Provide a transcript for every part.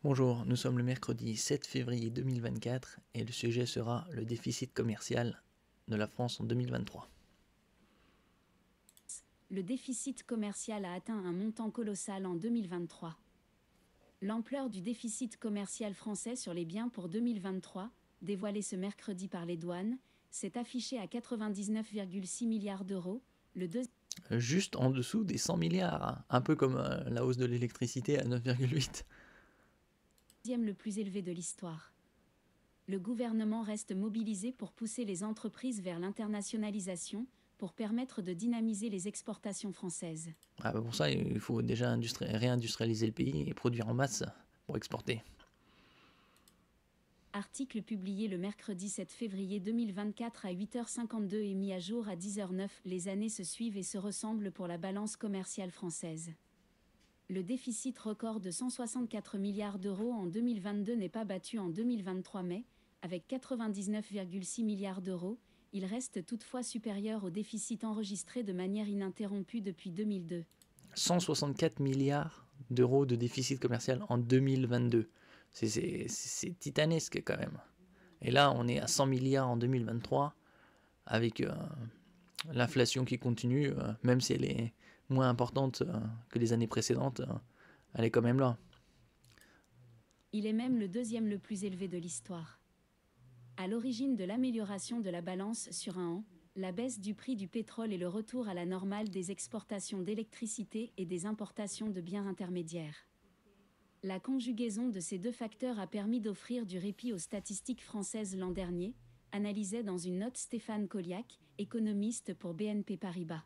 Bonjour, nous sommes le mercredi 7 février 2024 et le sujet sera le déficit commercial de la France en 2023. Le déficit commercial a atteint un montant colossal en 2023. L'ampleur du déficit commercial français sur les biens pour 2023, dévoilé ce mercredi par les douanes, s'est affiché à 99,6 milliards d'euros, le Juste en dessous des 100 milliards, hein, un peu comme la hausse de l'électricité à 9,8. deuxième le plus élevé de l'histoire. Le gouvernement reste mobilisé pour pousser les entreprises vers l'internationalisation, pour permettre de dynamiser les exportations françaises. Pour ça, il faut déjà réindustrialiser le pays et produire en masse pour exporter. Article publié le mercredi 7 février 2024 à 8h52 et mis à jour à 10h09. Les années se suivent et se ressemblent pour la balance commerciale française. Le déficit record de 164 milliards d'euros en 2022 n'est pas battu en 2023 mais, avec 99,6 milliards d'euros, il reste toutefois supérieur au déficit enregistré de manière ininterrompue depuis 2002. 164 milliards d'euros de déficit commercial en 2022. C'est titanesque quand même. Et là, on est à 100 milliards en 2023 avec l'inflation qui continue, même si elle est moins importante que les années précédentes, elle est quand même là. Il est même le deuxième le plus élevé de l'histoire. À l'origine de l'amélioration de la balance sur un an, la baisse du prix du pétrole et le retour à la normale des exportations d'électricité et des importations de biens intermédiaires. La conjugaison de ces deux facteurs a permis d'offrir du répit aux statistiques françaises l'an dernier, analysait dans une note Stéphane Colliac, économiste pour BNP Paribas.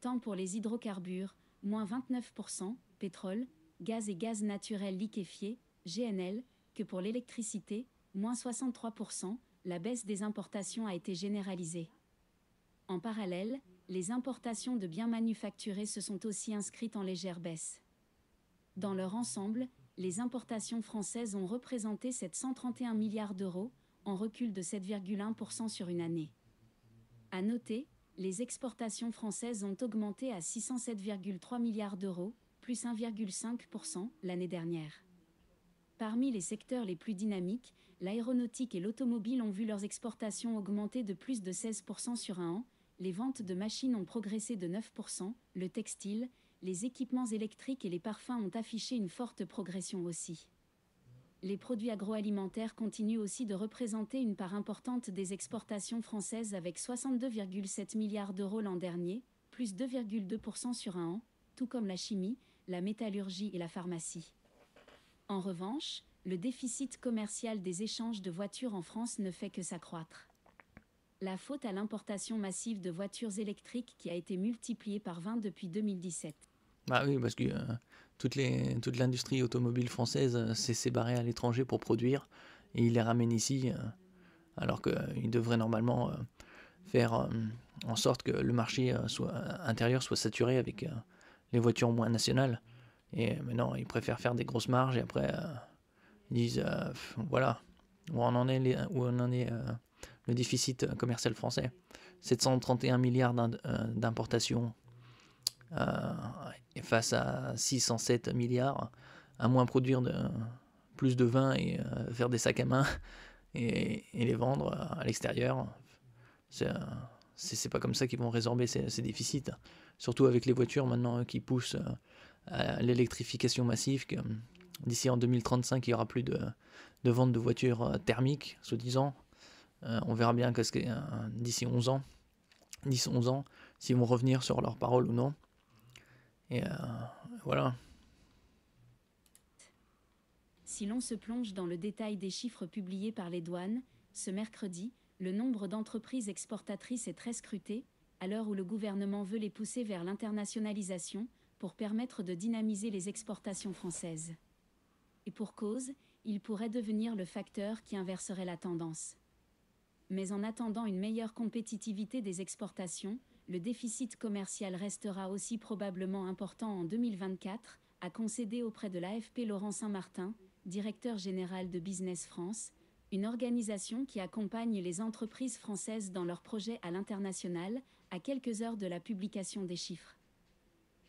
Tant pour les hydrocarbures, moins 29%, pétrole, gaz et gaz naturel liquéfié, GNL, que pour l'électricité, moins 63%, la baisse des importations a été généralisée. En parallèle, les importations de biens manufacturés se sont aussi inscrites en légère baisse. Dans leur ensemble, les importations françaises ont représenté 731 milliards d'euros, en recul de 7,1% sur une année. À noter, les exportations françaises ont augmenté à 607,3 milliards d'euros, plus 1,5% l'année dernière. Parmi les secteurs les plus dynamiques, l'aéronautique et l'automobile ont vu leurs exportations augmenter de plus de 16% sur un an, les ventes de machines ont progressé de 9%, le textile, les équipements électriques et les parfums ont affiché une forte progression aussi. Les produits agroalimentaires continuent aussi de représenter une part importante des exportations françaises avec 62,7 milliards d'euros l'an dernier, plus 2,2% sur un an, tout comme la chimie, la métallurgie et la pharmacie. En revanche, le déficit commercial des échanges de voitures en France ne fait que s'accroître. La faute à l'importation massive de voitures électriques qui a été multipliée par 20 depuis 2017. Ah oui, parce que toute l'industrie automobile française s'est barrée à l'étranger pour produire et ils les ramènent ici, alors qu'ils devraient normalement faire en sorte que le marché intérieur soit saturé avec les voitures moins nationales. Et maintenant, ils préfèrent faire des grosses marges et après ils disent voilà où on en est, le déficit commercial français. 731 milliards d'importations et face à 607 milliards, à moins produire plus de vin et faire des sacs à main et les vendre à l'extérieur. C'est pas comme ça qu'ils vont résorber ces déficits. Surtout avec les voitures maintenant qui poussent à l'électrification massive. D'ici en 2035, il n'y aura plus de vente de voitures thermiques, soi-disant. On verra bien d'ici 11 ans, 10-11 ans, s'ils vont revenir sur leurs paroles ou non. Et voilà. Si l'on se plonge dans le détail des chiffres publiés par les douanes, ce mercredi, le nombre d'entreprises exportatrices est très scruté, à l'heure où le gouvernement veut les pousser vers l'internationalisation, pour permettre de dynamiser les exportations françaises. Et pour cause, il pourrait devenir le facteur qui inverserait la tendance. Mais en attendant une meilleure compétitivité des exportations, le déficit commercial restera aussi probablement important en 2024, a concédé auprès de l'AFP Laurent Saint-Martin, directeur général de Business France, une organisation qui accompagne les entreprises françaises dans leurs projets à l'international, à quelques heures de la publication des chiffres.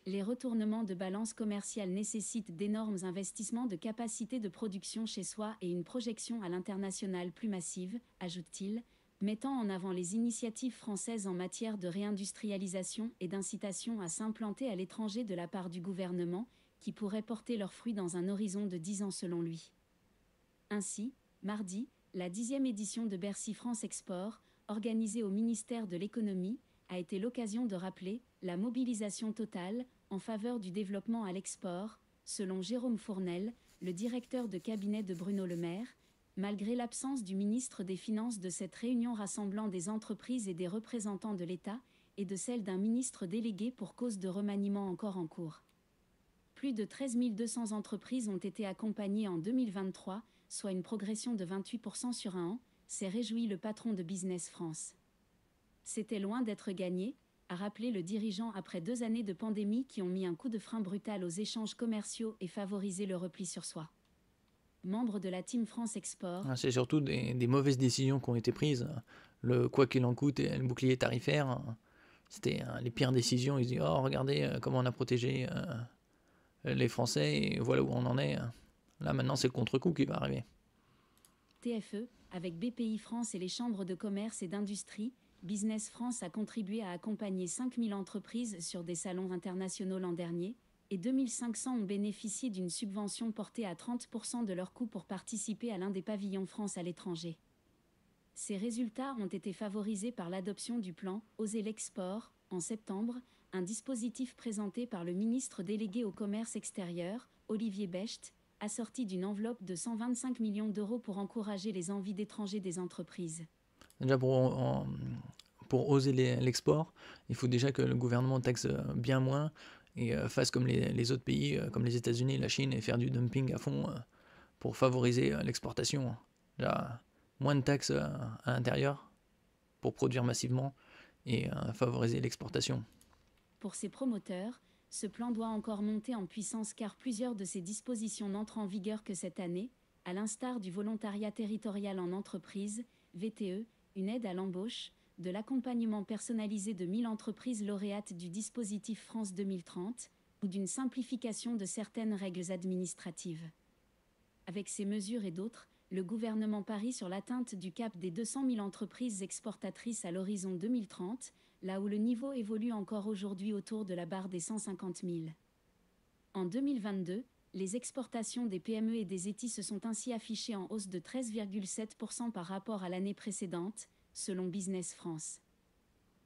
Les retournements de balance commerciale nécessitent d'énormes investissements de capacité de production chez soi et une projection à l'international plus massive, ajoute-t-il, mettant en avant les initiatives françaises en matière de réindustrialisation et d'incitation à s'implanter à l'étranger de la part du gouvernement, qui pourraient porter leurs fruits dans un horizon de 10 ans selon lui. Ainsi, mardi, la 10e édition de Bercy France Export, organisée au ministère de l'Économie, a été l'occasion de rappeler la mobilisation totale en faveur du développement à l'export, selon Jérôme Fournel, le directeur de cabinet de Bruno Le Maire, malgré l'absence du ministre des Finances de cette réunion rassemblant des entreprises et des représentants de l'État, et de celle d'un ministre délégué pour cause de remaniement encore en cours. Plus de 13 200 entreprises ont été accompagnées en 2023, soit une progression de 28% sur un an, s'est réjoui le patron de Business France. C'était loin d'être gagné, a rappelé le dirigeant après 2 années de pandémie qui ont mis un coup de frein brutal aux échanges commerciaux et favorisé le repli sur soi. Membre de la Team France Export. C'est surtout des mauvaises décisions qui ont été prises. Le quoi qu'il en coûte et le bouclier tarifaire, c'était les pires décisions. Ils disent oh regardez comment on a protégé les Français et voilà où on en est. Là maintenant c'est le contre-coup qui va arriver. TFE, avec BPI France et les chambres de commerce et d'industrie, Business France a contribué à accompagner 5000 entreprises sur des salons internationaux l'an dernier, et 2500 ont bénéficié d'une subvention portée à 30% de leur coût pour participer à l'un des pavillons France à l'étranger. Ces résultats ont été favorisés par l'adoption du plan « Oser l'export » en septembre, un dispositif présenté par le ministre délégué au commerce extérieur, Olivier Becht, assorti d'une enveloppe de 125 millions d'euros pour encourager les envies d'étrangers des entreprises. Déjà pour oser l'export, il faut déjà que le gouvernement taxe bien moins et fasse comme les autres pays, comme les États-Unis et la Chine, et faire du dumping à fond pour favoriser l'exportation. Déjà, moins de taxes à l'intérieur pour produire massivement et favoriser l'exportation. Pour ses promoteurs, ce plan doit encore monter en puissance car plusieurs de ces dispositions n'entrent en vigueur que cette année, à l'instar du volontariat territorial en entreprise, VTE, une aide à l'embauche, de l'accompagnement personnalisé de 1000 entreprises lauréates du dispositif France 2030, ou d'une simplification de certaines règles administratives. Avec ces mesures et d'autres, le gouvernement parie sur l'atteinte du cap des 200 000 entreprises exportatrices à l'horizon 2030, là où le niveau évolue encore aujourd'hui autour de la barre des 150 000. En 2022, les exportations des PME et des ETI se sont ainsi affichées en hausse de 13,7% par rapport à l'année précédente, selon Business France.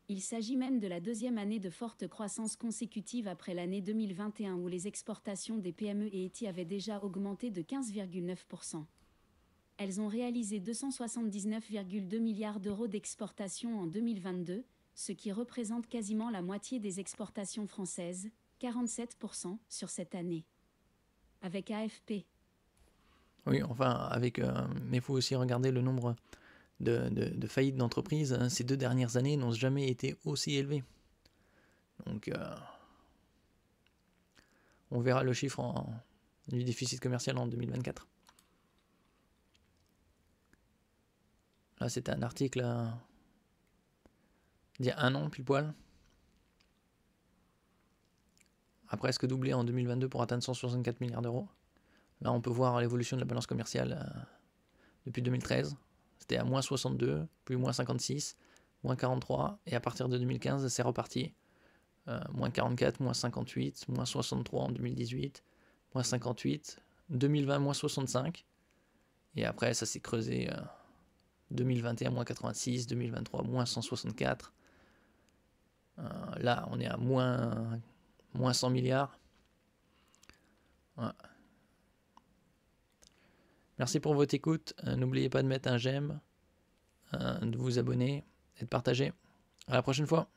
Il s'agit même de la 2e année de forte croissance consécutive après l'année 2021 où les exportations des PME et ETI avaient déjà augmenté de 15,9%. Elles ont réalisé 279,2 milliards d'euros d'exportations en 2022, ce qui représente quasiment la moitié des exportations françaises, 47% sur cette année. Avec AFP. Oui, enfin, mais il faut aussi regarder le nombre de faillites d'entreprises. Ces 2 dernières années n'ont jamais été aussi élevées. Donc, on verra le chiffre du déficit commercial en 2024. Là, c'était un article d'il y a 1 an, pile poil. A presque doublé en 2022 pour atteindre 164 milliards d'euros. Là, on peut voir l'évolution de la balance commerciale depuis 2013. C'était à moins 62, puis moins 56, moins 43, et à partir de 2015, c'est reparti. Moins 44, moins 58, moins 63 en 2018, moins 58, 2020, moins 65, et après, ça s'est creusé 2021, moins 86, 2023, moins 164. Là, on est à moins 100 milliards. Ouais. Merci pour votre écoute. N'oubliez pas de mettre un j'aime, de vous abonner et de partager. À la prochaine fois.